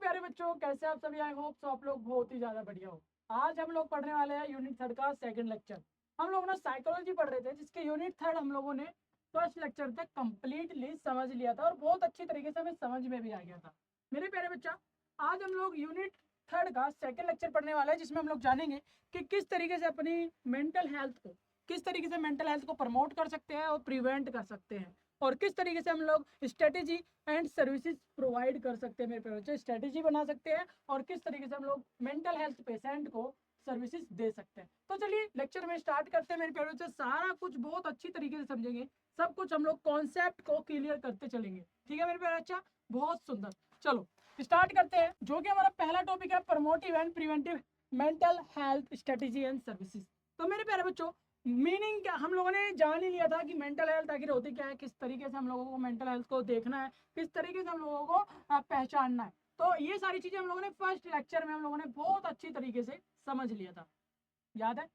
प्यारे बच्चों, कैसे आप सभी? आई होप सो आप लोग बहुत ही ज़्यादा बढ़िया हो। आज हम लोग पढ़ने वाले हैं यूनिट थर्ड का सेकंड लेक्चर। हम लोग ना साइकोलॉजी पढ़ रहे थे, जिसके यूनिट थर्ड हम लोगों ने फर्स्ट लेक्चर तक कंप्लीटली समझ लिया था और बहुत अच्छी तरीके से हमें समझ में भी आ गया था। मेरे प्यारे बच्चा, आज हम लोग यूनिट थर्ड का सेकेंड लेक्चर पढ़ने वाला है, जिसमें हम लोग जानेंगे कि किस तरीके से अपनी मेंटल हेल्थ को प्रमोट कर सकते हैं और प्रिवेंट कर सकते हैं, और किस तरीके से हम लोग स्ट्रेटेजी एंड सर्विसेज प्रोवाइड कर सकते हैं। मेरे पे बच्चे स्ट्रेटेजी बना सकते हैं और किस तरीके से हम लोग मेंटल हेल्थ पेशेंट को सर्विसेज दे सकते हैं। तो चलिए लेक्चर में स्टार्ट करते हैं। मेरे प्यारे बच्चे, सारा कुछ बहुत अच्छी तरीके से समझेंगे, सब कुछ हम लोग कॉन्सेप्ट को क्लियर करते चलेंगे। ठीक है मेरे प्यारे बच्चा, बहुत सुंदर। चलो स्टार्ट करते हैं, जो कि हमारा पहला टॉपिक है promotive and preventive mental health strategy and services. तो मेरे प्यारे बच्चों, मीनिंग क्या हम लोगों ने जान ही लिया था कि मेंटल हेल्थ आखिर होती क्या है, किस तरीके से हम लोगों को मेंटल हेल्थ को देखना है, किस तरीके से हम लोगों को पहचानना है। तो ये सारी चीजें हम लोगों ने फर्स्ट लेक्चर में हम लोगों ने बहुत अच्छी तरीके से समझ लिया था। याद है?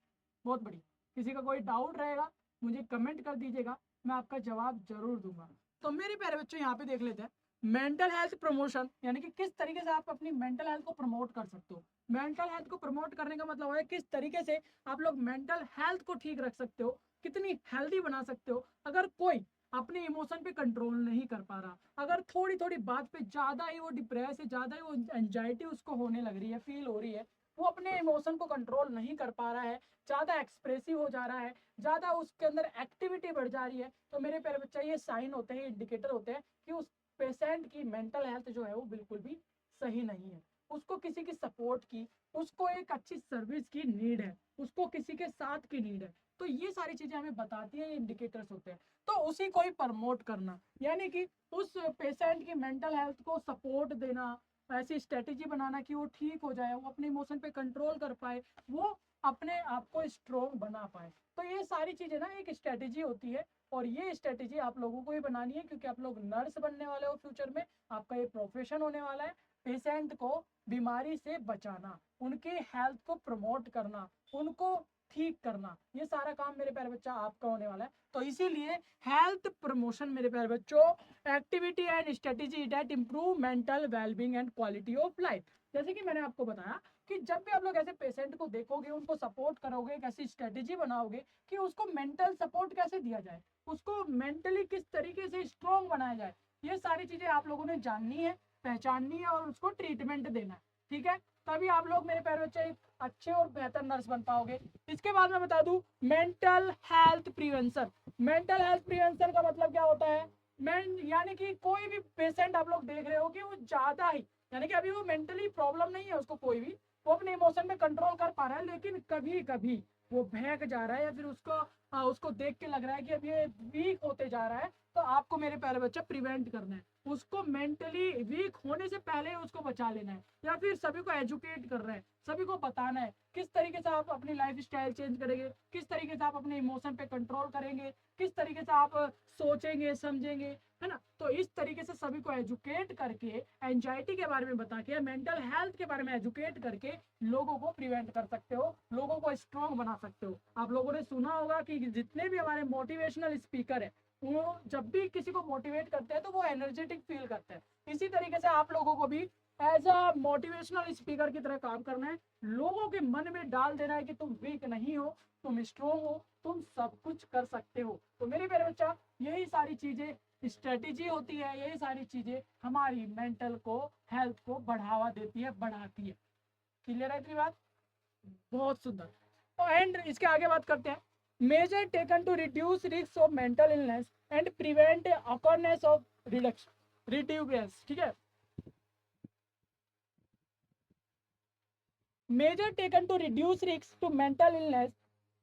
बहुत बढ़िया। किसी का कोई डाउट रहेगा मुझे कमेंट कर दीजिएगा, मैं आपका जवाब जरूर दूंगा। तो मेरे प्यारे बच्चों, यहाँ पे देख लेते हैं मेंटल हेल्थ प्रमोशन, यानी कि किस तरीके से आप अपनी मेंटल हेल्थ को प्रमोट कर सकते हो। मेंटल हेल्थ को प्रमोट करने का मतलब है किस तरीके से आप लोग मेंटल हेल्थ को ठीक रख सकते हो, कितनी हेल्दी बना सकते हो। अगर कोई अपने इमोशन पे कंट्रोल नहीं कर पा रहा, अगर थोड़ी थोड़ी बात पे ज्यादा ही वो डिप्रेस है, ज्यादा ही वो एंजाइटी उसको होने लग रही है, फील हो रही है, वो अपने इमोशन को कंट्रोल नहीं कर पा रहा है, ज्यादा एक्सप्रेसिव हो जा रहा है, ज्यादा उसके अंदर एक्टिविटी बढ़ जा रही है, तो मेरे प्यारे बच्चा ये साइन होते हैं, इंडिकेटर होते हैं कि उस पेशेंट की मेंटल हेल्थ जो है वो बिल्कुल भी सही नहीं है। उसको किसी की सपोर्ट की, उसको एक अच्छी सर्विस की नीड है, उसको किसी के साथ की नीड है। तो ये सारी चीजें हमें बताती है, ये इंडिकेटर्स होते हैं। तो उसी को ही प्रमोट करना, यानी कि उस पेशेंट की मेंटल हेल्थ को सपोर्ट देना, ऐसी स्ट्रेटेजी बनाना कि वो ठीक हो जाए, वो अपने इमोशन पे कंट्रोल कर पाए, वो अपने आप को स्ट्रोंग बना पाए। तो ये सारी चीजें ना एक स्ट्रेटेजी होती है, और ये स्ट्रेटेजी आप लोगों को ही बनानी है, क्योंकि आप लोग नर्स बनने वाले हो फ्यूचर में। आपका ये प्रोफेशन होने वाला है, पेशेंट को बीमारी से बचाना, उनके हेल्थ को प्रमोट करना, उनको ठीक करना, ये सारा काम मेरे प्यारे बच्चा आपका होने वाला है। तो इसीलिए हेल्थ प्रमोशन मेरे प्यारे बच्चों, activity and strategy that improve mental wellbeing and quality of life. जैसे कि मैंने आपको बताया कि जब भी आप लोग ऐसे पेशेंट को देखोगे, उनको सपोर्ट करोगे, एक ऐसी स्ट्रेटेजी बनाओगे कि उसको मेंटल सपोर्ट कैसे दिया जाए, उसको मेंटली किस तरीके से स्ट्रॉन्ग बनाया जाए, ये सारी चीजें आप लोगों ने जाननी है, पहचाननी है और उसको ट्रीटमेंट देना है। ठीक है, तभी आप लोग मेरे प्यारे बच्चे एक अच्छे और बेहतर नर्स बन पाओगे। इसके बाद मैं बता दूं mental health prevention. Mental health prevention का मतलब क्या होता है? यानी कि कोई भी पेशेंट आप लोग देख रहे हो कि वो ज्यादा ही, यानी कि अभी वो मेंटली प्रॉब्लम नहीं है उसको कोई भी, वो अपने इमोशन में कंट्रोल कर पा रहा है, लेकिन कभी कभी वो बहक जा रहा है, या फिर उसको देख के लग रहा है कि अब ये वीक होते जा रहा है। तो आपको मेरे प्यारे बच्चा प्रिवेंट करना है, उसको मेंटली वीक होने से पहले उसको बचा लेना है, या फिर सभी को एजुकेट कर रहे हैं, सभी को बताना है किस तरीके से आप अपनी लाइफ स्टाइल चेंज करेंगे, किस तरीके से आप अपने इमोशन पे कंट्रोल करेंगे, किस तरीके से आप सोचेंगे समझेंगे, है ना। तो इस तरीके से सभी को एजुकेट करके, एंजाइटी के बारे में बता के, मेंटल हेल्थ के बारे में एजुकेट करके लोगों को प्रिवेंट कर सकते हो, लोगों को स्ट्रॉन्ग बना सकते हो। आप लोगों ने सुना होगा कि जितने भी हमारे मोटिवेशनल स्पीकर है, वो जब भी किसी को मोटिवेट करते हैं तो वो एनर्जेटिक फील करते हैं। इसी तरीके से आप लोगों को भी एज अ मोटिवेशनल स्पीकर की तरह काम करना है, लोगों के मन में डाल देना है कि तुम वीक नहीं हो, तुम स्ट्रोंग हो, तुम सब कुछ कर सकते हो। तो मेरे प्यारे बच्चा, यही सारी चीजें स्ट्रेटेजी होती है, यही सारी चीजें हमारी मेंटल को, हेल्थ को बढ़ावा देती है, बढ़ाती है। क्लियर है इतनी बात? बहुत सुंदर। तो एंड इसके आगे बात करते हैं, measure taken to reduce risk of mental illness and prevent occurrence of reduction reduce. ठीक है, measure taken to reduce risk to mental illness.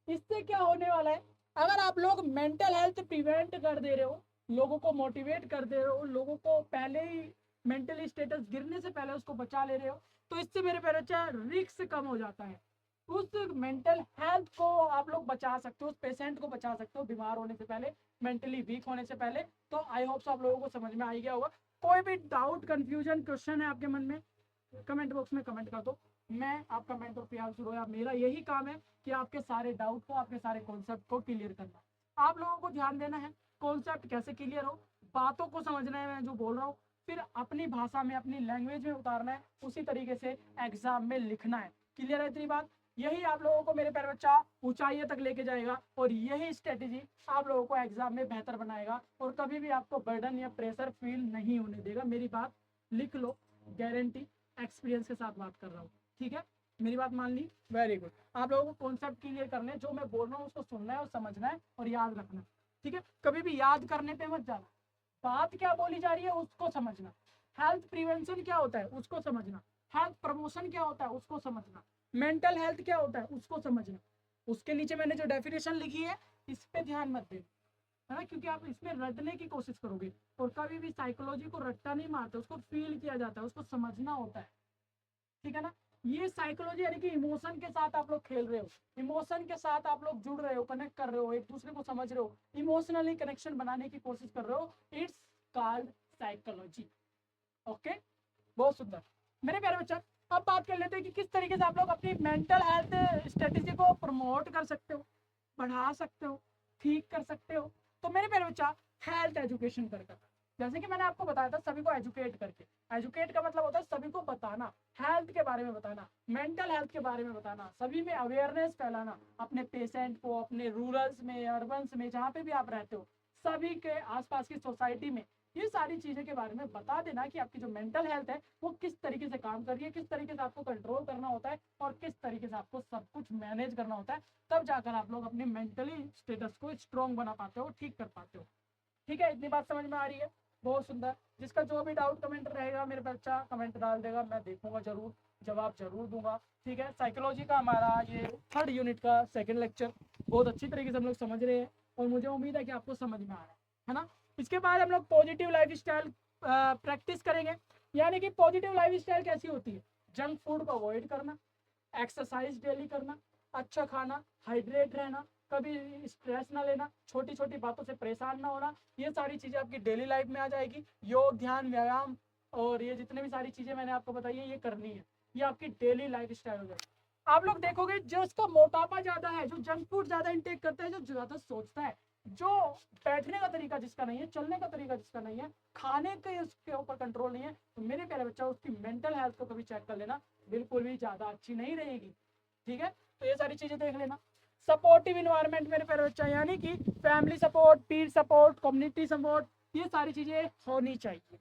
इससे क्या होने वाला है? अगर आप लोग मेंटल हेल्थ प्रिवेंट कर दे रहे हो, लोगों को मोटिवेट कर दे रहे हो, लोगों को पहले ही मेंटली स्टेटस गिरने से पहले उसको बचा ले रहे हो, तो इससे मेरे प्यारे बच्चा रिस्क कम हो जाता है। उस मेंटल हेल्थ को आप लोग बचा सकते हो, उस पेशेंट को बचा सकते हो बीमार होने से पहले, मेंटली वीक होने से पहले। तो आई होप आप लोगों को समझ में आ गया होगा। कोई भी डाउट, कंफ्यूजन, क्वेश्चन है आपके मन में, कमेंट बॉक्स में कमेंट कर दो। मैं आपका मेंटर प्रियांशु रोया, मेरा यही काम है कि आपके सारे डाउट को, आपके सारे कॉन्सेप्ट को क्लियर करना। आप लोगों को ध्यान देना है, कॉन्सेप्ट कैसे क्लियर हो, बातों को समझना है मैं जो बोल रहा हूँ, फिर अपनी भाषा में, अपनी लैंग्वेज में उतारना है, उसी तरीके से एग्जाम में लिखना है। क्लियर है इतनी बात? यही आप लोगों को मेरे प्यारे बच्चा ऊंचाइयों तक लेके जाएगा, और यही स्ट्रेटेजी आप लोगों को एग्जाम में बेहतर बनाएगा, और कभी भी आपको बर्डन या प्रेशर फील नहीं होने देगा। मेरी बात लिख लो, गारंटी, एक्सपीरियंस के साथ बात कर रहा हूँ। ठीक है, मेरी बात मान ली? Very good. आप लोगों को कॉन्सेप्ट क्लियर करने, जो मैं बोल रहा हूँ उसको सुनना है और समझना है और याद रखना है। ठीक है, कभी भी याद करने पे मत जाना, बात क्या बोली जा रही है उसको समझना। हेल्थ प्रिवेंशन क्या होता है उसको समझना, हेल्थ प्रमोशन क्या होता है उसको समझना, मेंटल हेल्थ क्या होता है उसको समझना। उसके नीचे मैंने जो डेफिनेशन लिखी है इस पे ध्यान मत देना, है ना, क्योंकि आप इसमें रटने की कोशिश करोगे, और कभी भी साइकोलॉजी को रट्टा नहीं मारते, उसको फील किया जाता है, उसको समझना होता है। ठीक है ना, ये साइकोलॉजी यानी कि इमोशन के साथ आप लोग खेल रहे हो, इमोशन के साथ आप लोग जुड़ रहे हो, कनेक्ट कर रहे हो, एक दूसरे को समझ रहे हो, इमोशनली कनेक्शन बनाने की कोशिश कर रहे हो। It's called psychology. ओके, बहुत सुंदर मेरे प्यारे बच्चा। अब बात कर लेते हैं कि किस तरीके से आप लोग अपनी मेंटल हेल्थ स्ट्रेटेजी को प्रमोट कर सकते हो, बढ़ा सकते हो, ठीक कर सकते हो। तो मेरे प्यारे बच्चा, हेल्थ एजुकेशन कर, जैसे कि मैंने आपको बताया था, सभी को एजुकेट करके, एजुकेट का मतलब होता है सभी को बताना, हेल्थ के बारे में बताना, मेंटल हेल्थ के बारे में बताना, सभी में अवेयरनेस फैलाना, अपने पेशेंट को, अपने रूरल्स में, अर्बन्स में, जहाँ पे भी आप रहते हो, सभी के आसपास की सोसाइटी में ये सारी चीज़ों के बारे में बता देना कि आपकी जो मेंटल हेल्थ है वो किस तरीके से काम कर रही है, किस तरीके से आपको कंट्रोल करना होता है, और किस तरीके से आपको सब कुछ मैनेज करना होता है। तब जाकर आप लोग अपने मेंटली स्टेटस को स्ट्रॉन्ग बना पाते हो, ठीक कर पाते हो। ठीक है, इतनी बात समझ में आ रही है? बहुत सुंदर। जिसका जो भी डाउट कमेंट रहेगा मेरे बच्चा कमेंट डाल देगा, मैं देखूंगा जरूर, जवाब जरूर दूंगा। ठीक है, साइकोलॉजी का हमारा ये 3rd यूनिट का 2nd लेक्चर बहुत अच्छी तरीके से हम लोग समझ रहे हैं, और मुझे उम्मीद है कि आपको समझ में आ रहा है ना। इसके बाद हम लोग पॉजिटिव लाइफ स्टाइल प्रैक्टिस करेंगे। यानी कि पॉजिटिव लाइफ स्टाइल कैसी होती है? जंक फूड को अवॉइड करना, एक्सरसाइज डेली करना, अच्छा खाना, हाइड्रेट रहना, कभी स्ट्रेस ना लेना, छोटी छोटी बातों से परेशान ना होना, ये सारी चीज़ें आपकी डेली लाइफ में आ जाएगी। योग, ध्यान, व्यायाम, और ये जितने भी सारी चीज़ें मैंने आपको बताई है ये करनी है, ये आपकी डेली लाइफ स्टाइल हो जाएगी। आप लोग देखोगे जो इसका मोटापा ज़्यादा है, जो जंक फूड ज़्यादा इंटेक करता है, जो ज़्यादा सोचता है, जो बैठने का तरीका जिसका नहीं है, चलने का तरीका जिसका नहीं है, खाने के उसके ऊपर कंट्रोल नहीं है, तो मेरे प्यारे बच्चा उसकी मेंटल हेल्थ को कभी चेक कर लेना, बिल्कुल भी ज़्यादा अच्छी नहीं रहेगी। ठीक है, तो ये सारी चीज़ें देख लेना। सपोर्टिव इन्वायरमेंट मेरे प्यारे बच्चा, यानी कि फैमिली सपोर्ट, पीर सपोर्ट, कम्युनिटी सपोर्ट, ये सारी चीज़ें होनी चाहिए,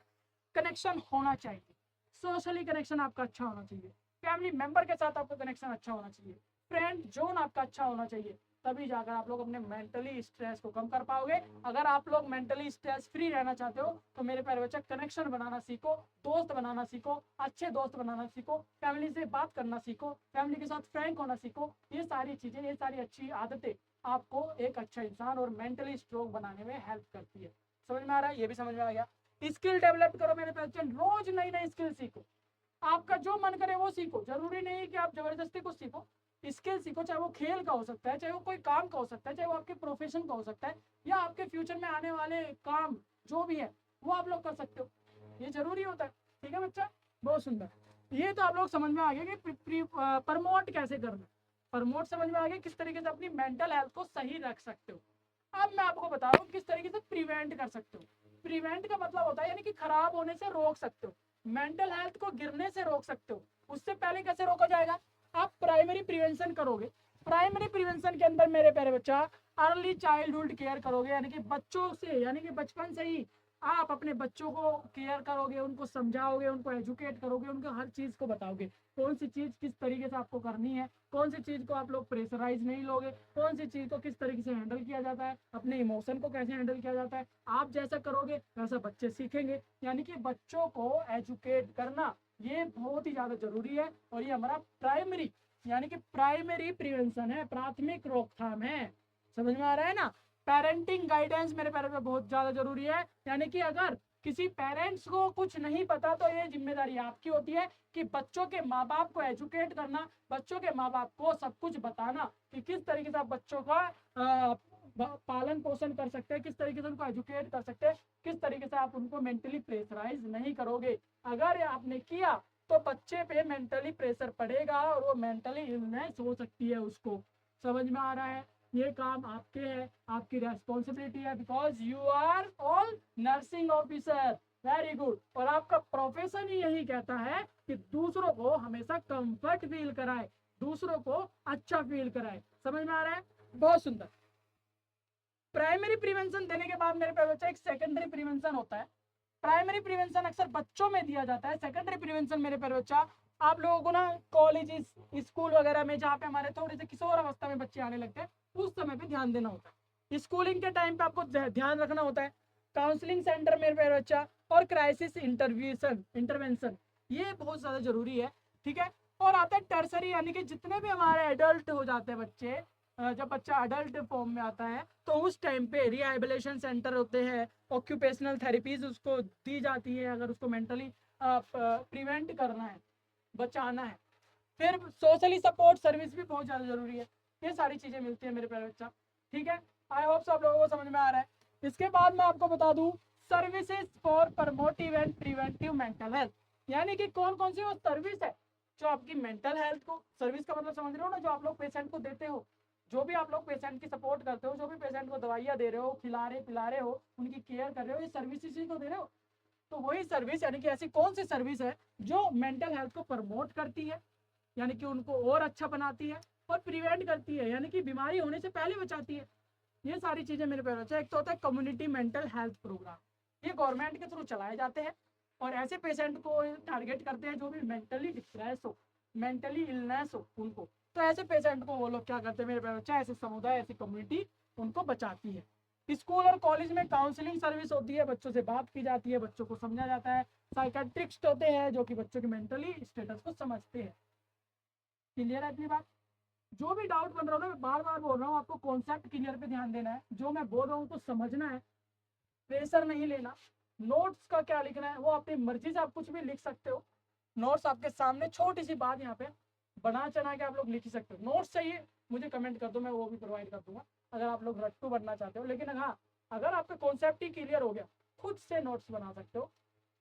कनेक्शन होना चाहिए, सोशली कनेक्शन आपका अच्छा होना चाहिए, फैमिली मेंबर के साथ आपका कनेक्शन अच्छा होना चाहिए, फ्रेंड जोन आपका अच्छा होना चाहिए, तभी जाकर आप लोग अपने मेंटली स्ट्रेस को कम कर पाओगे। अगर आप लोग मेंटली स्ट्रेस फ्री रहना चाहते हो तो मेरे प्यारे बच्चा कनेक्शन बनाना सीखो, दोस्त बनाना सीखो, अच्छे दोस्त बनाना सीखो, फैमिली से बात करना सीखो, फैमिली के साथ फ्रैंक होना सीखो। ये सारी चीज़ें, ये सारी अच्छी आदतें आपको एक अच्छा इंसान और मेंटली स्ट्रॉन्ग बनाने में हेल्प करती है। समझ में आ रहा है? ये भी समझ में आ गया। स्किल डेवलप करो मेरे बच्चे, रोज नई नई स्किल सीखो, आपका जो मन करे वो सीखो, जरूरी नहीं है कि आप जबरदस्ती कुछ सीखो। स्किल सीखो, चाहे वो खेल का हो सकता है, चाहे वो कोई काम का हो सकता है, चाहे वो आपके प्रोफेशन का हो सकता है, या आपके फ्यूचर में आने वाले काम जो भी है वो आप लोग कर सकते हो, ये जरूरी होता है। ठीक है बच्चा, बहुत सुंदर। ये तो आप लोग समझ में आ गया कि प्रमोट कैसे करना, प्रमोट समझ में आ गया किस तरीके से अपनी मेंटल हेल्थ को सही रख सकते हो। अब मैं आपको बता रहा हूँ किस तरीके से प्रिवेंट कर सकते हो। प्रिवेंट का मतलब होता है यानी कि खराब होने से रोक सकते हो, मेंटल हेल्थ को गिरने से रोक सकते हो। उससे पहले कैसे रोका जाएगा? आप प्राइमरी प्रिवेंशन करोगे। प्राइमरी प्रिवेंशन के अंदर मेरे प्यारे बच्चा अर्ली चाइल्डहुड केयर करोगे, यानी कि बच्चों से, यानी कि बचपन से ही आप अपने बच्चों को केयर करोगे, उनको समझाओगे, उनको एजुकेट करोगे, उनको हर चीज़ को बताओगे, कौन सी चीज़ किस तरीके से आपको करनी है, कौन सी चीज़ को आप लोग प्रेशराइज नहीं लोगे, कौन सी चीज़ को किस तरीके से हैंडल किया जाता है, अपने इमोशन को कैसे हैंडल किया जाता है। आप जैसा करोगे वैसा बच्चे सीखेंगे। यानी कि बच्चों को एजुकेट करना ये बहुत ही ज़्यादा ज़रूरी है, और ये हमारा प्राइमरी यानी कि प्राइमरी प्रिवेंशन है, प्राथमिक रोकथाम है। समझ में आ रहा है ना? पेरेंटिंग गाइडेंस मेरे पेरेंट्स में बहुत ज़्यादा ज़रूरी है। यानी कि अगर किसी पेरेंट्स को कुछ नहीं पता तो ये जिम्मेदारी आपकी होती है कि बच्चों के माँ बाप को एजुकेट करना, बच्चों के माँ बाप को सब कुछ बताना कि किस तरीके से आप बच्चों का पालन पोषण कर सकते हैं, किस तरीके से उनको एजुकेट कर सकते हैं, किस तरीके से आप उनको मेंटली प्रेशराइज नहीं करोगे। अगर आपने किया तो बच्चे पे मेंटली प्रेशर पड़ेगा और वो मेंटली इलनेस हो सकती है उसको। समझ में आ रहा है? ये काम आपके है, आपकी रेस्पॉन्सिबिलिटी है, because you are all nursing officer. Very good. और आपका प्रोफेशन ही यही कहता है कि दूसरों को हमेशा कंफर्ट फील कराए, दूसरों को अच्छा फील कराए। समझ में आ रहा है? बहुत सुंदर। प्राइमरी प्रिवेंशन देने के बाद मेरे पास एक सेकेंडरी प्रिवेंशन होता है। प्राइमरी प्रिवेंशन अक्सर बच्चों में दिया जाता है। सेकेंडरी प्रिवेंशन मेरे प्यारे बच्चा आप लोगों को ना कॉलेज स्कूल वगैरह में जहाँ पे हमारे थोड़े से किशोर अवस्था में बच्चे आने लगते हैं उस समय पे ध्यान देना होता है। स्कूलिंग के टाइम पे आपको ध्यान रखना होता है। काउंसलिंग सेंटर मेरे प्यारे बच्चा और क्राइसिस इंटरवेंशन ये बहुत ज़्यादा जरूरी है। ठीक है। और आता है टर्सरी, यानी कि जितने भी हमारे एडल्ट हो जाते हैं बच्चे, जब बच्चा अडल्ट फॉर्म में आता है तो उस टाइम पे रिहेबिलिटेशन सेंटर होते हैं, ऑक्यूपेशनल थेरेपीज उसको दी जाती है अगर उसको मेंटली प्रिवेंट करना है, बचाना है। फिर सोशली सपोर्ट सर्विस भी बहुत ज़्यादा जरूरी है। ये सारी चीज़ें मिलती है मेरे प्यारे बच्चा। ठीक है। आई होप सब लोगों को समझ में आ रहा है। इसके बाद मैं आपको बता दूं services for promotive and preventive mental health, यानी कि कौन कौन सी वो सर्विस है जो आपकी मेंटल हेल्थ को, सर्विस का मतलब समझ रहे हो ना, जो आप लोग पेशेंट को देते हो, जो भी आप लोग पेशेंट की सपोर्ट करते हो, जो भी पेशेंट को दवाइयाँ दे रहे हो, खिला रहे पिला रहे हो, उनकी केयर कर रहे हो, ये सर्विस इसी को दे रहे हो। तो वही सर्विस, यानी कि ऐसी कौन सी सर्विस है जो मेंटल हेल्थ को प्रमोट करती है, यानी कि उनको और अच्छा बनाती है, और प्रिवेंट करती है, यानी कि बीमारी होने से पहले बचाती है। ये सारी चीज़ें मेरे पे बच्चा। एक तो होता है कम्युनिटी मेंटल हेल्थ प्रोग्राम, ये गवर्नमेंट के थ्रू चलाए जाते हैं और ऐसे पेशेंट को टारगेट करते हैं जो भी मेंटली डिस्ट्रेस हो, मेंटली इलनेस हो उनको। तो ऐसे पेशेंट को वो लोग क्या करते हैं मेरे पे बच्चा, ऐसे समुदाय ऐसी कम्युनिटी उनको बचाती है। स्कूल और कॉलेज में काउंसलिंग सर्विस होती है, बच्चों से बात की जाती है, बच्चों को समझा जाता है। साइकेट्रिस्ट होते हैं जो कि बच्चों के मेंटली स्टेटस को समझते हैं। क्लियर है इतनी बात? जो भी डाउट बन रहा हो ना, मैं बार बार बोल रहा हूँ, आपको कॉन्सेप्ट क्लियर पे ध्यान देना है, जो मैं बोल रहा हूँ तो समझना है, प्रेशर नहीं लेना। नोट्स का क्या लिखना है वो अपनी मर्जी से आप कुछ भी लिख सकते हो। नोट्स आपके सामने, छोटी सी बात यहाँ पे बना चढ़ा के आप लोग लिख ही सकते हो। नोट्स चाहिए मुझे कमेंट कर दो, मैं वो भी प्रोवाइड कर दूंगा अगर आप लोग रट्टू बनना चाहते हो। लेकिन हाँ, अगर आपका कॉन्सेप्ट ही क्लियर हो गया, खुद से नोट्स बना सकते हो।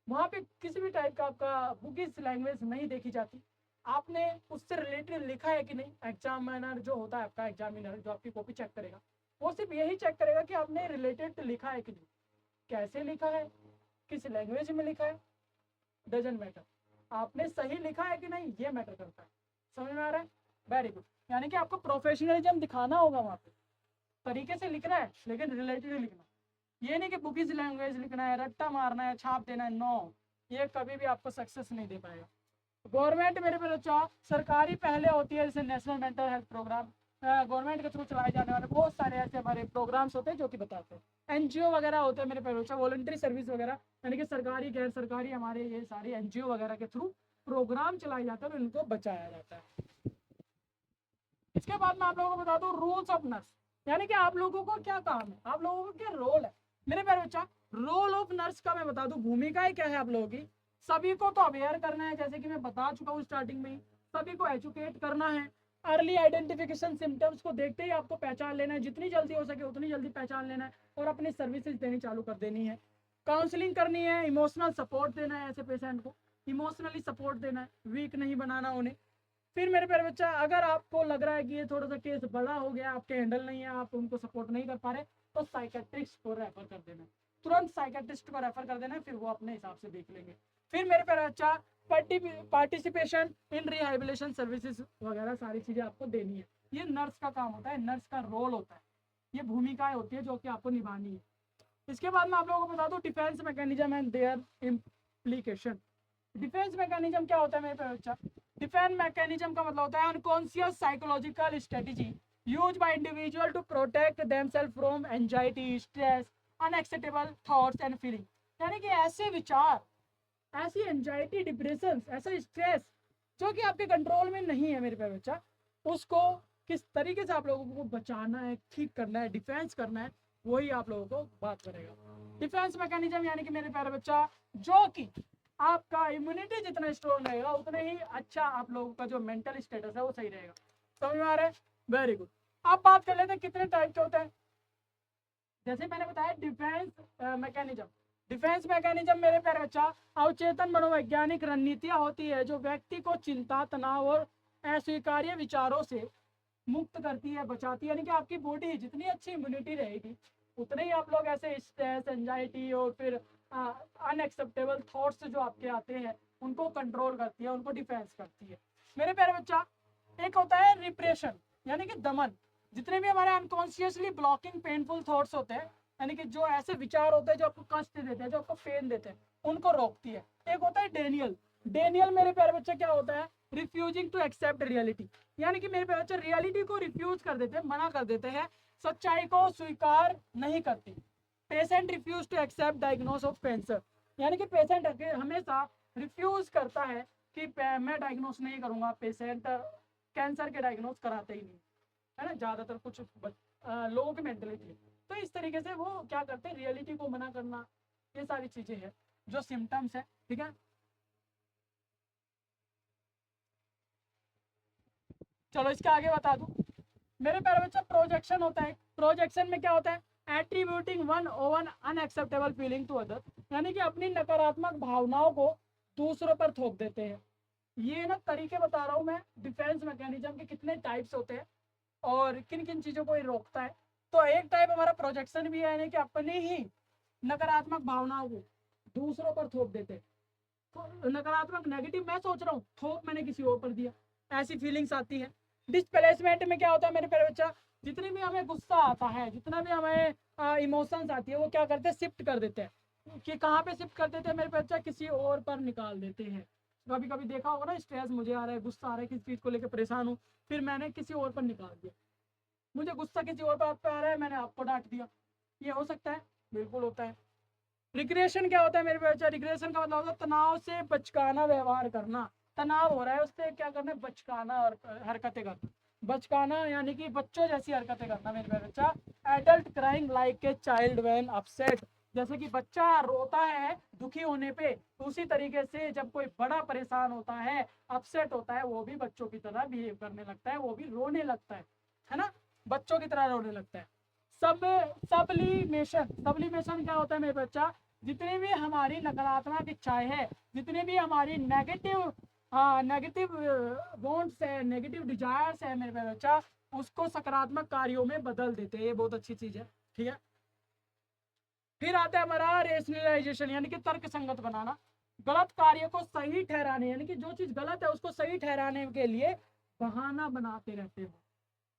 वहाँ पे किसी भी टाइप का आपका बुकिश लैंग्वेज नहीं देखी जाती। आपने उससे रिलेटेड लिखा है कि नहीं। एग्जामिनर जो होता है आपका, एग्जामिनर जो आपकी कॉपी चेक करेगा, वो सिर्फ यही चेक करेगा कि आपने रिलेटेड लिखा है कि नहीं, कैसे लिखा है, किस लैंग्वेज में लिखा है, डजेंट मैटर। आपने सही लिखा है कि नहीं, ये मैटर करता है। समझ में आ रहा है? Very good. यानी कि आपको प्रोफेशनलिज्म दिखाना होगा वहाँ पे, तरीके से लिखना है लेकिन रिलेटेड लिखना। ये नहीं कि बुकिश लैंग्वेज लिखना है, रट्टा मारना है, छाप देना है। नो, ये कभी भी आपको सक्सेस नहीं दे पाएगा। गवर्नमेंट मेरे पे बच्चा सरकारी पहले होती है, जैसे national mental health program, government के थ्रू चलाए जाने वाले बहुत सारे ऐसे हमारे प्रोग्राम्स होते हैं जो कि बताते हैं। एनजीओ वगैरह होते हैं मेरे पे बच्चा, वॉलंटरी सर्विस वगैरह, यानी कि सरकारी गैर सरकारी हमारे ये सारी एनजीओ वगैरह के थ्रू प्रोग्राम चलाए जाते हैं और इनको बचाया जाता है। इसके बाद मैं आप लोगों को बता दूं रूल्स ऑफ नर्स, यानी कि आप लोगों को क्या काम है, आप लोगों को क्या रोल है मेरे प्यारे बच्चा। रोल ऑफ नर्स का मैं बता दूं, भूमिकाएं क्या है आप लोगों की। सभी को तो अवेयर करना है, जैसे कि मैं बता चुका हूँ स्टार्टिंग में ही, सभी को एजुकेट करना है। अर्ली आइडेंटिफिकेशन सिम्टम्स को देखते ही आपको पहचान लेना है, जितनी जल्दी हो सके उतनी जल्दी पहचान लेना है और अपनी सर्विसेज देनी चालू कर देनी है। काउंसलिंग करनी है, इमोशनल सपोर्ट देना है, ऐसे पेशेंट को इमोशनली सपोर्ट देना है, वीक नहीं बनाना उन्हें। फिर मेरे प्यारे बच्चा, अगर आपको लग रहा है कि ये थोड़ा सा केस बड़ा हो गया, आपके हैंडल नहीं है, आप उनको सपोर्ट नहीं कर पा रहे, तो साइकेट्रिस्ट को रेफर कर देना, तुरंत साइकेट्रिस्ट को रेफर कर देना, फिर वो अपने हिसाब से देख लेंगे। फिर मेरे प्यारे बच्चा, पार्टिसिपेशन इन रिहेबिलिटेशन सर्विसेज वगैरह सारी चीज़ें आपको देनी है। ये नर्स का काम होता है, नर्स का रोल होता है, ये भूमिकाएं होती है जो कि आपको निभानी है। इसके बाद मैं आप लोगों को बता दूं defence mechanism and their implication. Defence mechanism क्या होता है मेरे प्यारे बच्चा? डिफेंस मैकेनिज्म का मतलब होता है unconscious psychological strategy use by individual to protect themself from anxiety, stress, unacceptable thoughts and feeling. यानी कि ऐसे विचार, ऐसी एंजाइटी, डिप्रेशन, ऐसा स्ट्रेस जो कि आपके कंट्रोल में नहीं है मेरे प्यारे बच्चा, उसको किस तरीके से आप लोगों को बचाना है, ठीक करना है, डिफेंस करना है, वही आप लोगों को बात करेगा। डिफेंस मैकेनिज्म यानी कि मेरे प्यारे बच्चा, जो कि आपका इम्यूनिटी जितना स्ट्रॉन्ग रहेगा उतने ही अच्छा आप लोगों का जो मेंटल स्टेटस है वो सही रहेगा। समझ में आ रहा है? Very good. अब बात कर लेते हैं कितने टाइप के होते हैं। जैसे मैंने बताया डिफेंस मैकेनिज्म, डिफेंस मैकेनिज्म मेरे प्यारे बच्चा अवचेतन मनोवैज्ञानिक रणनीतियां होती है जो व्यक्ति को चिंता, तनाव और अस्वीकार्य विचारों से मुक्त करती है, बचाती है। यानी कि आपकी बॉडी जितनी अच्छी इम्यूनिटी रहेगी उतने ही आप लोग ऐसे स्ट्रेस, एंजाइटी और फिर अनएक्सेप्टेबल थॉट्स जो आपके आते हैं उनको कंट्रोल करती है, उनको डिफेंस करती है। मेरे प्यारे बच्चा, एक होता है रिप्रेशन यानी कि दमन। जितने भी हमारे अनकॉन्शियसली ब्लॉकिंग पेनफुल थॉट्स होते हैं, यानी कि जो ऐसे विचार होते हैं जो आपको कष्ट देते हैं, जो आपको पेन देते हैं, उनको रोकती है। एक होता है डेनियल। डेनियल मेरे प्यारे बच्चे क्या होता है? रिफ्यूजिंग टू एक्सेप्ट रियलिटी, यानी कि मेरे प्यारे बच्चे रियलिटी को रिफ्यूज कर देते हैं, मना कर देते हैं, सच्चाई को स्वीकार नहीं करती। Patient refuse to accept diagnose of cancer, यानी कि पेशेंट हमेशा रिफ्यूज करता है कि मैं डायग्नोस नहीं करूंगा। पेशेंट कैंसर के डायग्नोस कराते ही नहीं, है ना, ज़्यादातर कुछ लोगों की मेंटेलिटी। तो इस तरीके से वो क्या करते हैं? रियलिटी को मना करना, ये सारी चीज़ें हैं जो सिम्टम्स है। ठीक है, चलो इसके आगे बता दूं। मेरे प्यारे बच्चा, प्रोजेक्शन होता है। प्रोजेक्शन में क्या होता है? Attributing one own unacceptable feeling to other, यानी कि अपनी नकारात्मक भावनाओं को दूसरों पर थोप देते हैं। ये ना तरीके बता रहा हूँ मैं, डिफेंस मैकेनिज्म के कितने टाइप्स होते हैं और किन किन चीज़ों को ये रोकता है। तो एक टाइप हमारा प्रोजेक्शन भी है, यानी कि अपनी ही नकारात्मक भावनाओं को दूसरों पर थोप देते हैं। तो नकारात्मक नेगेटिव मैं सोच रहा हूँ, थोप मैंने किसी और पर दिया, ऐसी फीलिंग्स आती है। डिस्प्लेसमेंट में क्या होता है मेरे प्यारे बच्चा? जितनी भी हमें गुस्सा आता है, जितना भी हमें इमोशंस आती है, वो क्या करते हैं? शिफ्ट कर देते हैं। कि कहाँ पे शिफ्ट कर देते हैं मेरे बच्चा? किसी और पर निकाल देते हैं। कभी कभी देखा होगा ना, स्ट्रेस मुझे आ रहा है, गुस्सा आ रहा है, किसी चीज़ को लेकर परेशान हूँ, फिर मैंने किसी और पर निकाल दिया। मुझे गुस्सा किसी और बात पे आ रहा है, मैंने आपको डांट दिया। ये हो सकता है, बिल्कुल होता है। रिग्रेशन क्या होता है मेरे बच्चा? रिग्रेशन का मतलब होता है तनाव से बचकाना व्यवहार करना। तनाव हो रहा है, उससे क्या करना है? बचकाना और हरकतें करना। बचकाना यानी कि बच्चों जैसी हरकतें करना मेरे बच्चा। Adult crying like a child when upset, जैसे कि बच्चा रोता है दुखी होने पे, तो उसी तरीके से जब कोई बड़ा परेशान होता है, अपसेट होता है, वो भी बच्चों की तरह बिहेव करने लगता है, वो भी रोने लगता है ना, बच्चों की तरह रोने लगता है। सब सब्लिमेशन, सब्लिमेशन क्या होता है मेरे बच्चा? जितनी भी हमारी नकारात्मक इच्छाएं हैं, जितनी भी हमारी नेगेटिव नेगेटिव वांट्स है, नेगेटिव डिजायर्स है मेरे बच्चा, उसको सकारात्मक कार्यों में बदल देते हैं। ये बहुत अच्छी चीज है। ठीक है, फिर आता है हमारा रेशनलाइजेशन, यानी कि तर्क संगत बनाना। गलत कार्य को सही ठहराने, यानी कि जो चीज गलत है उसको सही ठहराने के लिए बहाना बनाते रहते हो।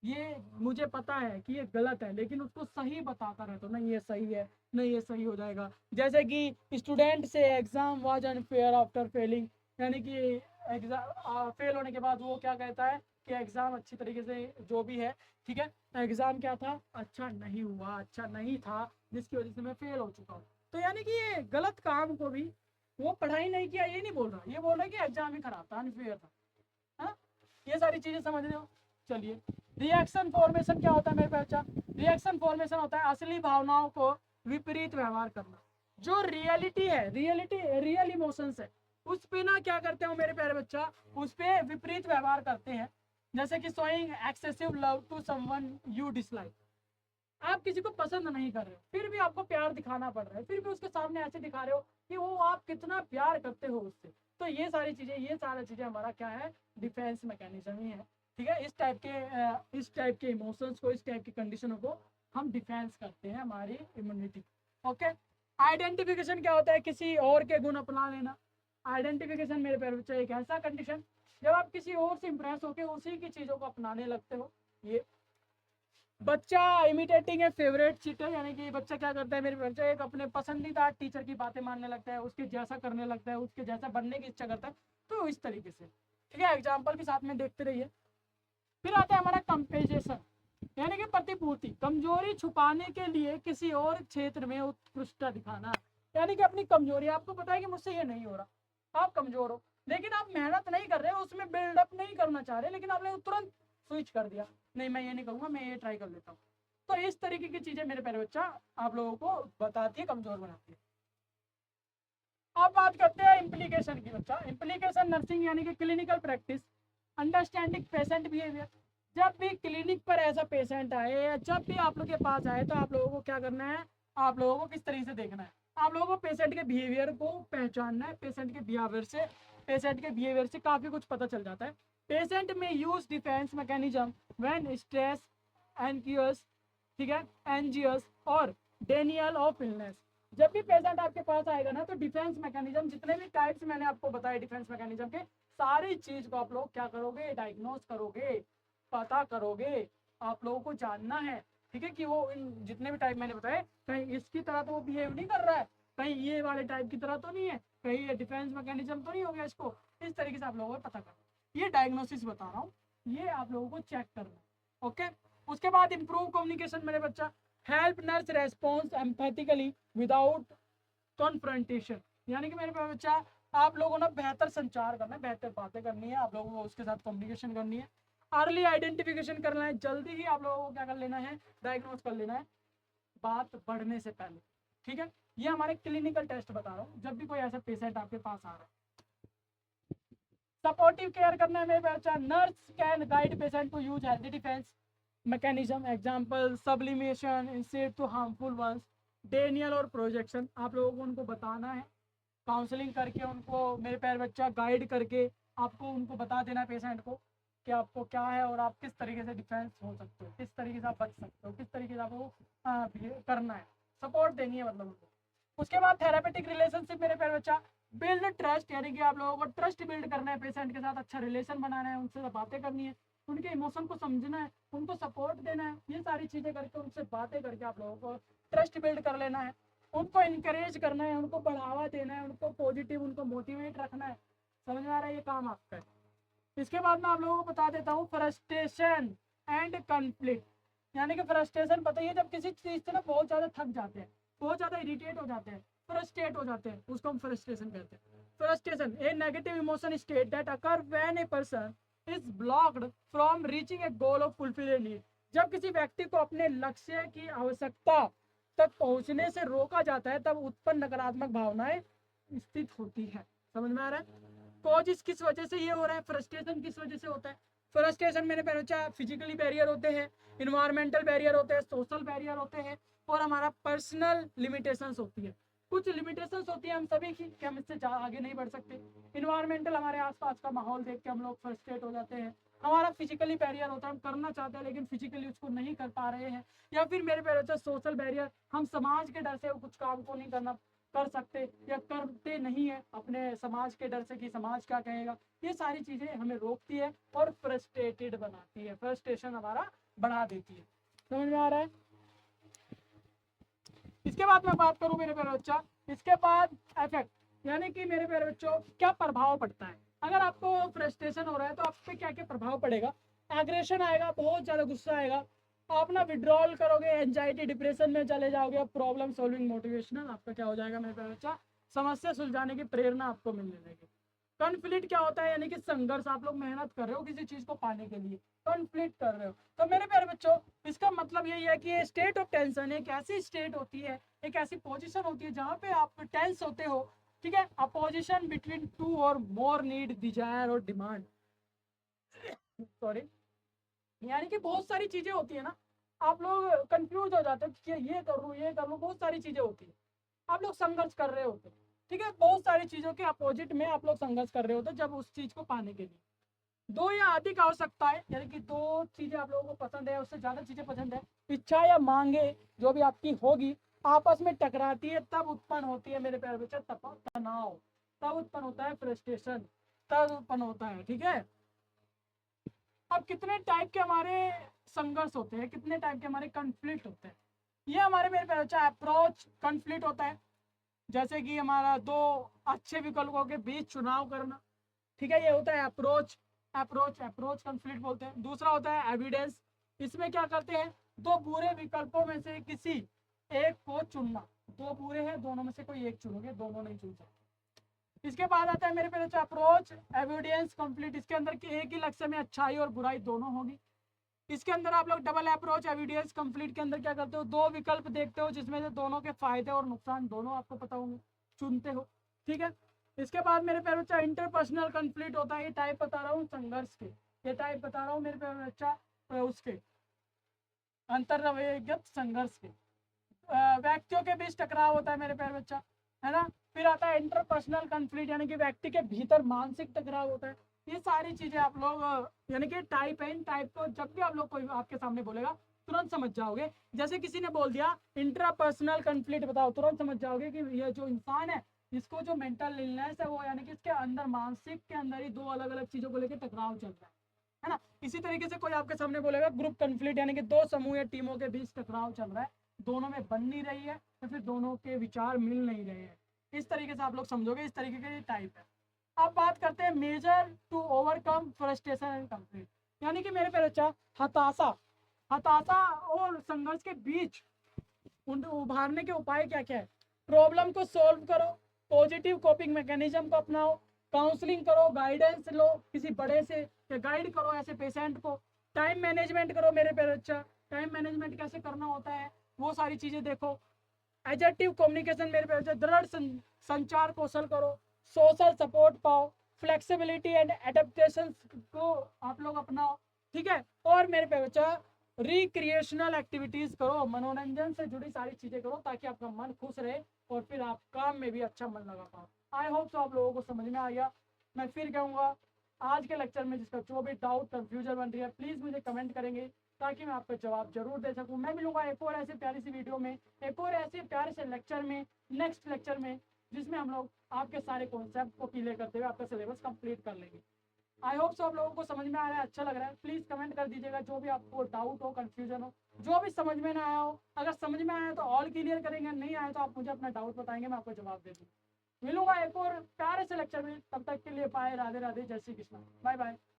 ये मुझे पता है कि ये गलत है, लेकिन उसको सही बताता रहता हूँ, नहीं ये सही है, नहीं ये सही हो जाएगा। जैसे कि स्टूडेंट से exam was unfair after failing, यानी कि एग्जाम फेल होने के बाद वो क्या कहता है कि एग्जाम अच्छी तरीके से जो भी है, ठीक है, एग्जाम क्या था? अच्छा नहीं हुआ, अच्छा नहीं था, जिसकी वजह से मैं फेल हो चुका हूँ। तो यानी कि ये गलत काम को भी, वो पढ़ाई नहीं किया ये नहीं बोल रहा, ये बोल रहा है कि एग्जाम ही खराब था, अनफेयर था। हाँ, ये सारी चीजें समझ रहे हो। चलिए, रिएक्शन फॉर्मेशन क्या होता है मेरे बच्चा? रिएक्शन फॉर्मेशन होता है असली भावनाओं को विपरीत व्यवहार करना। जो रियलिटी है, रियल इमोशंस है, उस पे ना क्या करते हो मेरे प्यारे बच्चा? उस पे विपरीत व्यवहार करते हैं। जैसे कि showing excessive love to someone you dislike, आप किसी को पसंद नहीं कर रहे हो, फिर भी आपको प्यार दिखाना पड़ रहा है, फिर भी उसके सामने ऐसे दिखा रहे हो कि वो आप कितना प्यार करते हो उससे। तो ये सारी चीजें हमारा क्या है? डिफेंस मैकेनिज्म ही है। ठीक है, इस टाइप के इमोशंस को, इस टाइप की कंडीशनों को हम डिफेंस करते हैं, हमारी इम्यूनिटी। ओके, आइडेंटिफिकेशन क्या होता है? किसी और के गुण अपना लेना। आइडेंटिफिकेशन मेरे प्यारे बच्चे एक ऐसा कंडीशन जब आप किसी और से इंप्रेस होकर उसी की चीजों को अपनाने लगते हो। ये बच्चा इमिटेटिंग है फेवरेट चीटर, यानी कि बच्चा क्या करता है मेरे बच्चा? एक अपने पसंदीदा टीचर की बातें मानने लगता है, उसके जैसा करने लगता है, उसके जैसा बनने की इच्छा करता है। तो इस तरीके से, ठीक है, एग्जाम्पल भी साथ में देखते रहिए। फिर आता है हमारा कंपेंसेशन, यानी कि प्रतिपूर्ति। कमजोरी छुपाने के लिए किसी और क्षेत्र में उत्कृष्टता दिखाना, यानी कि अपनी कमजोरी, आपको पता है कि मुझसे ये नहीं हो रहा, आप कमजोर हो, लेकिन आप मेहनत नहीं कर रहे हो, उसमें बिल्डअप नहीं करना चाह रहे, लेकिन आपने तुरंत स्विच कर दिया, नहीं मैं ये नहीं करूंगा, मैं ये ट्राई कर लेता हूँ। तो इस तरीके की चीजें मेरे प्यारे बच्चा आप लोगों को बताती है, कमजोर बनाती है। अब बात करते हैं इम्प्लीकेशन की बच्चा। इम्प्लीकेशन नर्सिंग यानी कि clinical practice, understanding patient behaviour. जब भी क्लिनिक पर ऐसा पेशेंट आए या जब भी आप लोग के पास आए, तो आप लोगों को क्या करना है? आप लोगों को किस तरीके से देखना है? आप लोगों को पेशेंट के बिहेवियर को पहचानना है। पेशेंट के बिहेवियर से काफ़ी कुछ पता चल जाता है। पेशेंट में use defence mechanism when stress, anxious, ठीक है, एंजियस और डेनियल ऑफ इलनेस। जब भी पेशेंट आपके पास आएगा ना, तो डिफेंस मैकेनिज्म, जितने भी टाइप्स मैंने आपको बताए डिफेंस मैकेनिज्म के, सारी चीज को आप लोग क्या करोगे, डायग्नोस करोगे, पता करोगे, आप लोगों को जानना है, ठीक है, कि वो इन जितने भी टाइप मैंने बताए, कहीं इसकी तरह तो वो बिहेव नहीं कर रहा है, कहीं ये वाले टाइप की तरह तो नहीं है, कहीं ये डिफेंस मैकेनिज्म तो नहीं हो गया इसको, इस तरीके से आप लोगों को पता करना। ये डायग्नोसिस बता रहा हूँ, ये आप लोगों को चेक करना है। ओके, उसके बाद इंप्रूव कम्युनिकेशन मेरे बच्चा, help nurse response empathically without confrontation, यानी कि मेरे बच्चा आप लोगों ने बेहतर संचार करना है, बेहतर बातें करनी है, आप लोगों को उसके साथ कम्युनिकेशन करनी है, अर्ली आइडेंटिफिकेशन करना है, जल्दी ही आप लोगों को क्या कर लेना है, डायग्नोज कर लेना है बात बढ़ने से पहले, ठीक है। ये हमारे क्लिनिकल टेस्ट बता रहा हूँ, जब भी कोई ऐसा पेशेंट आपके पास आ रहा है। सपोर्टिव केयर करना है मेरे बच्चा, nurse can guide patient to use healthy defence mechanism, example sublimation instead to harmful ones, denial और प्रोजेक्शन, आप लोगों को उनको बताना है, काउंसलिंग करके उनको मेरे प्यारे बच्चा गाइड करके आपको उनको बता देना पेशेंट को कि आपको क्या है और आप किस तरीके से डिफेंस हो सकते हो, किस तरीके से आप बच सकते हो, किस तरीके से आपको करना है, सपोर्ट देनी है मतलब उनको। उसके बाद थेरापेटिक रिलेशनशिप मेरे प्यारे बच्चा, बिल्ड ट्रस्ट, यानी कि आप लोगों को ट्रस्ट बिल्ड करना है पेशेंट के साथ, अच्छा रिलेशन बनाना है, उनसे बातें करनी है, उनके इमोशन को समझना है, उनको सपोर्ट देना है, ये सारी चीज़ें करके उनसे बातें करके आप लोगों को ट्रस्ट बिल्ड कर लेना है, उनको इनकरेज करना है, उनको बढ़ावा देना है, उनको पॉजिटिव, उनको मोटिवेट रखना है। समझ में आ रहा है, ये काम आपका है। इसके बाद मैं आप लोगों को बता देता हूँ फ्रस्ट्रेशन एंड कन्फ्लिक्ट, यानी कि फ्रस्ट्रेशन पता ही है, जब किसी चीज़ से ना बहुत ज़्यादा थक जाते हैं, बहुत ज़्यादा इरिटेट हो जाते हैं, फ्रस्ट्रेट हो जाते हैं, उसको हम फ्रस्ट्रेशन कहते हैं। Frustration A negative emotion state that occur when a person is blocked from reaching A goal of fulfil a need, जब किसी व्यक्ति को अपने लक्ष्य की आवश्यकता तक पहुंचने से रोका जाता है, तब उत्पन्न नकारात्मक भावनाएं स्थित होती है। समझ में आ रहा है, कॉज किस वजह से ये हो रहा है, फ्रस्ट्रेशन किस वजह से होता है। फ्रस्ट्रेशन मेरे बच्चा फिजिकली बैरियर होते हैं, इन्वायरमेंटल बैरियर होते हैं, सोशल बैरियर होते हैं, और हमारा पर्सनल लिमिटेशंस होती है, कुछ लिमिटेशंस होती है हम सभी की कि हम इससे आगे नहीं बढ़ सकते। इन्वायरमेंटल, हमारे आसपास का माहौल देख के हम लोग फ्रस्ट्रेट हो जाते हैं। हमारा फिजिकली बैरियर होता है, हम करना चाहते हैं लेकिन फिजिकली उसको नहीं कर पा रहे हैं। या फिर मेरे पे होता है सोशल बैरियर, हम समाज के डर से कुछ काम को नहीं कर सकते या करते नहीं है, अपने समाज के डर से कि समाज क्या कहेगा। ये सारी चीज़ें हमें रोकती है और फ्रस्ट्रेटेड बनाती है, फ्रस्ट्रेशन हमारा बढ़ा देती है। समझ में आ रहा है। इसके बाद मैं बात करूं मेरे प्यारे बच्चा, इसके बाद इफेक्ट, यानी कि मेरे प्यारे बच्चों क्या प्रभाव पड़ता है अगर आपको फ्रस्ट्रेशन हो रहा है, तो आप पे क्या क्या प्रभाव पड़ेगा। एग्रेशन आएगा, बहुत ज़्यादा गुस्सा आएगा, आप ना विड्रॉल करोगे, एंजाइटी डिप्रेशन में चले जाओगे, प्रॉब्लम सॉल्विंग मोटिवेशनल आपका क्या हो जाएगा मेरे प्यारे बच्चा, समस्या सुलझाने की प्रेरणा आपको मिलने लगेगी। कॉन्फ्लिक्ट क्या होता है, यानी कि संघर्ष, आप लोग मेहनत कर रहे हो किसी चीज को पाने के लिए, कॉन्फ्लिक्ट कर रहे हो। तो मेरे प्यारे बच्चों, इसका मतलब यही है कि स्टेट ऑफ टेंशन एक ऐसी स्टेट होती है, एक ऐसी पोजीशन होती है जहाँ पे आप टेंस होते हो, ठीक है, अपोजिशन बिटवीन टू और मोर नीड, डिजायर और डिमांड, सॉरी, यानी कि बहुत सारी चीजें होती है ना, आप लोग कंफ्यूज हो जाते हो कि ये कर लूँ ये कर लूँ, बहुत सारी चीजें होती है, आप लोग संघर्ष कर रहे होते, ठीक है, बहुत सारी चीजों के अपोजिट में आप लोग संघर्ष कर रहे होते जब उस चीज को पाने के लिए। दो या अधिक आवश्यकता है, यानी कि दो चीजें आप लोगों को पसंद है, उससे ज्यादा चीजें पसंद है, इच्छा या मांगे जो भी आपकी होगी आपस में टकराती है, तब उत्पन्न होती है मेरे प्यारे बच्चे तनाव, तब उत्पन्न होता है फ्रस्ट्रेशन, तब उत्पन्न होता है, ठीक है। अब कितने टाइप के हमारे संघर्ष होते हैं, कितने टाइप के हमारे कन्फ्लिक्ट होते हैं, ये हमारे मेरे प्यारे बच्चा अप्रोच कन्फ्लिक्ट होता है, जैसे कि हमारा दो अच्छे विकल्पों के बीच चुनाव करना, ठीक है, ये होता है अप्रोच, अप्रोच कन्फ्लिक्ट बोलते हैं। दूसरा होता है एविडेंस, इसमें क्या करते हैं, दो बुरे विकल्पों में से किसी एक को चुनना, दो बुरे हैं दोनों में से कोई एक चुनोगे, दोनों नहीं चुन सकते। इसके बाद आता है मेरे पे अप्रोच एविडेंस कन्फ्लिक्ट, इसके अंदर के एक ही लक्ष्य में अच्छाई और बुराई दोनों होगी। इसके अंदर आप लोग डबल अप्रोच एविडेंस कंप्लीट के अंदर क्या करते हो, दो विकल्प देखते हो जिसमें से दोनों के फायदे और नुकसान दोनों आपको पता होंगे, चुनते हो, ठीक है। इसके बाद मेरे प्यारे बच्चा इंटरपर्सनल कंफ्लिक्ट होता है, ये टाइप बता रहा हूँ संघर्ष के, ये टाइप बता रहा हूँ मेरे प्यारे बच्चा उसके अंतर्व्यक्तिगत संघर्ष के, व्यक्तियों के बीच टकराव होता है मेरे प्यारे बच्चा, है ना। फिर आता है इंटरपर्सनल कंफ्लिक्ट, यानी कि व्यक्ति के भीतर मानसिक टकराव होता है। ये सारी चीजें आप लोग यानी कि टाइप है, इन टाइप को जब भी आप लोग कोई आपके सामने बोलेगा तुरंत समझ जाओगे। जैसे किसी ने बोल दिया इंट्रापर्सनल कन्फ्लिक्ट बताओ, तुरंत समझ जाओगे कि ये जो इंसान है इसको जो मेंटल इलनेस है वो यानी कि इसके अंदर मानसिक के अंदर ही दो अलग अलग चीजों को लेकर टकराव चल रहा है ना। इसी तरीके से कोई आपके सामने बोलेगा ग्रुप कन्फ्लिक्ट यानी कि दो समूह या टीमों के बीच टकराव चल रहा है, दोनों में बन नहीं रही है तो फिर दोनों के विचार मिल नहीं रहे हैं। इस तरीके से आप लोग समझोगे, इस तरीके के टाइप है। अब बात करते हैं measure to overcome frustration and conflict यानी कि मेरे पे अच्छा हताशा, हताशा और संघर्ष के बीच उभारने के उपाय क्या क्या है। प्रॉब्लम को सोल्व करो, पॉजिटिव कोपिंग मैकेनिज्म को अपनाओ, काउंसलिंग करो, गाइडेंस लो किसी बड़े से या गाइड करो ऐसे पेशेंट को, टाइम मैनेजमेंट करो मेरे पे अच्छा, टाइम मैनेजमेंट कैसे करना होता है वो सारी चीजें देखो, एजर्टिव कम्युनिकेशन मेरे पे अच्छा, दृढ़ संचार कौशल करो, सोशल सपोर्ट पाओ, फ्लेक्सिबिलिटी एंड एडेप्टेशन को आप लोग अपनाओ, ठीक है। और मेरे पे बच्चा रिक्रिएशनल एक्टिविटीज करो, मनोरंजन से जुड़ी सारी चीजें करो ताकि आपका मन खुश रहे और फिर आप काम में भी अच्छा मन लगा पाओ। आई होप सो आप लोगों को समझ में आ गया। मैं फिर कहूँगा आज के लेक्चर में जिसका जो भी डाउट कंफ्यूजन बन रही है प्लीज़ मुझे कमेंट करेंगे ताकि मैं आपका जवाब जरूर दे सकूँ। मैं मिलूंगा एक और ऐसे प्यारी सी वीडियो में, एक और ऐसे प्यारे से लेक्चर में, नेक्स्ट लेक्चर में, जिसमें हम लोग आपके सारे कॉन्सेप्ट को क्लियर करते हुए आपका सिलेबस कंप्लीट कर लेंगे। आई होप सो आप लोगों को समझ में आ रहा है, अच्छा लग रहा है। प्लीज़ कमेंट कर दीजिएगा जो भी आपको डाउट हो, कंफ्यूजन हो, जो भी समझ में ना आया हो। अगर समझ में आया तो ऑल क्लियर करेंगे, नहीं आया तो आप मुझे अपना डाउट बताएंगे, मैं आपको जवाब दे दूँगा। मिलूंगा एक और प्यारे से लेक्चर में, तब तक के लिए बाय, राधे राधे, जय श्री कृष्ण, बाय बाय।